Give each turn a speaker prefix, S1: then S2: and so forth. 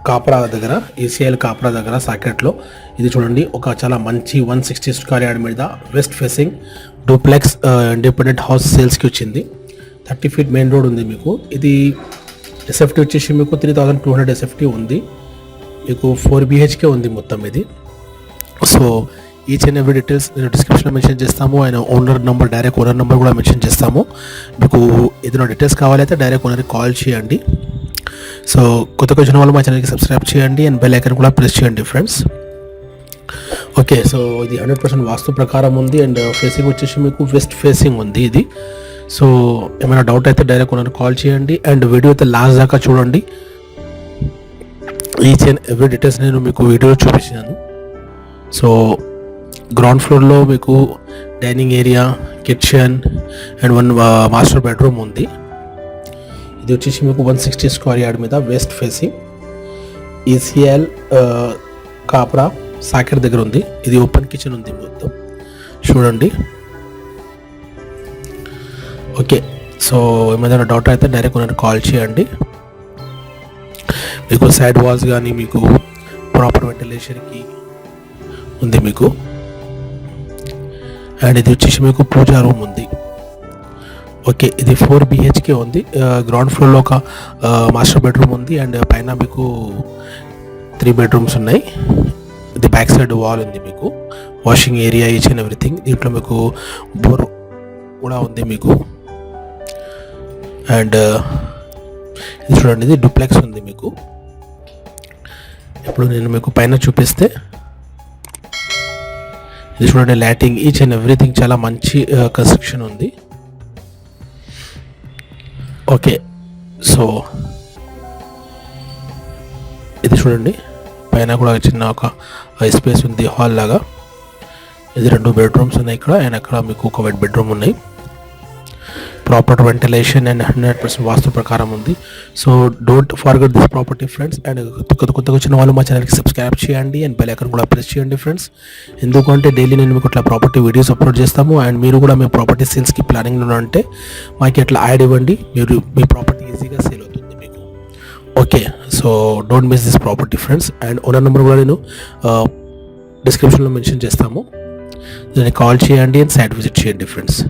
S1: కాప్రా దగ్గర ఈసీఎల్ కాప్రా దగ్గర సాకెట్లో ఇది చూడండి. ఒక చాలా మంచి 160 స్క్వేర్ యార్డ్ మీద west facing duplex independent house సేల్స్కి వచ్చింది. 30 ఫీట్ మెయిన్ రోడ్ ఉంది మీకు. ఇది ఎస్ఎఫ్టీ వచ్చేసి మీకు 3200 ఎస్ఎఫ్టీ ఉంది మీకు. 4 BHK ఉంది మొత్తం ఇది. So each and every details నేను డిస్క్రిప్షన్లో మెన్షన్ చేస్తాము. ఆయన owner number, direct owner number కూడా మెన్షన్ చేస్తాము. మీకు ఏదైనా డీటెయిల్స్ కావాలైతే డైరెక్ట్ ఓనర్కి కాల్ చేయండి. సో కొత్తగా వచ్చిన వాళ్ళు మా ఛానల్కి సబ్స్క్రైబ్ చేయండి అండ్ బెల్ ఐకాన్ కూడా ప్రెస్ చేయండి ఫ్రెండ్స్. ఓకే, సో ఇది 100% వాస్తు ప్రకారం ఉంది అండ్ ఫేసింగ్ వచ్చేసి మీకు వెస్ట్ ఫేసింగ్ ఉంది ఇది. సో ఏమైనా డౌట్ అయితే డైరెక్ట్ ఓనర్కి కాల్ చేయండి అండ్ వీడియో అయితే లాస్ట్ దాకా చూడండి. ఈచ్ అండ్ ఎవ్రీ డీటెయిల్స్ నేను మీకు వీడియోలో చూపించాను. సో గ్రౌండ్ ఫ్లోర్లో మీకు dining area, kitchen and 1 master bedroom ఉంది. ఇది వచ్చేసి మీకు 160 స్క్వేర్ యార్డ్ మీద వెస్ట్ ఫేసింగ్ ఈసీఎల్ కాప్రా సాకెట్ దగ్గర ఉంది. ఇది ఓపెన్ కిచెన్ ఉంది మొత్తం చూడండి. ఓకే, సో ఏమైనా డౌట్ అయితే డైరెక్ట్ ఓనర్కి కాల్ చేయండి. మీకు సైడ్ వాల్స్ కానీ మీకు ప్రాపర్ వెంటిలేషన్కి ఉంది మీకు. అండ్ ఇది వచ్చేసి మీకు పూజా రూమ్ ఉంది. ఓకే, ఇది 4 BHK ఉంది. గ్రౌండ్ ఫ్లోర్లో ఒక మాస్టర్ బెడ్రూమ్ ఉంది అండ్ పైన మీకు 3 బెడ్రూమ్స్ ఉన్నాయి. ఇది బ్యాక్ సైడ్ వాల్ ఉంది మీకు. Washing area, each and everything. దీంట్లో మీకు బోర్ కూడా ఉంది మీకు. అండ్ ఇది చూడండి, ఇది డూప్లెక్స్ ఉంది మీకు. ఇప్పుడు నేను మీకు పైన చూపిస్తే ఇది చూడండి, లైటింగ్, ఈచ్ అండ్ ఎవ్రీథింగ్ చాలా మంచి కన్స్ట్రక్షన్ ఉంది. ఓకే, సో ఇది చూడండి, పైన కూడా చిన్న ఒక స్పేస్ ఉంది, హాల్ లాగా. ఇది 2 బెడ్రూమ్స్ ఉన్నాయి ఇక్కడ అండ్ అక్కడ మీకు ఒక వైట్ బెడ్రూమ్ ఉన్నాయి. ప్రాపర్ వెంటిలేషన్ అండ్ 100% వాస్తు ప్రకారం ఉంది. So don't forget this property friends. And కొత్తగా వచ్చిన వాళ్ళు మా ఛానల్కి సబ్స్క్రైబ్ చేయండి అండ్ బెల్ ఐకాన్ కూడా ప్రెస్ చేయండి ఫ్రెండ్స్. ఎందుకంటే డైలీ నేను మీకు ఇట్లా ప్రాపర్టీ వీడియోస్ అప్లోడ్ చేస్తాము. అండ్ మీరు కూడా మీ ప్రాపర్టీ సేల్స్కి ప్లానింగ్లో ఉంటే మాకు ఇట్లా యాడ్ ఇవ్వండి, మీరు మీ ప్రాపర్టీ ఈజీగా సేల్ అవుతుంది మీకు. Okay, so don't miss this property friends. And owner number కూడా నేను డిస్క్రిప్షన్లో మెన్షన్ చేస్తాము. దాన్ని కాల్ చేయండి అండ్ సైట్ విజిట్ చేయండి ఫ్రెండ్స్.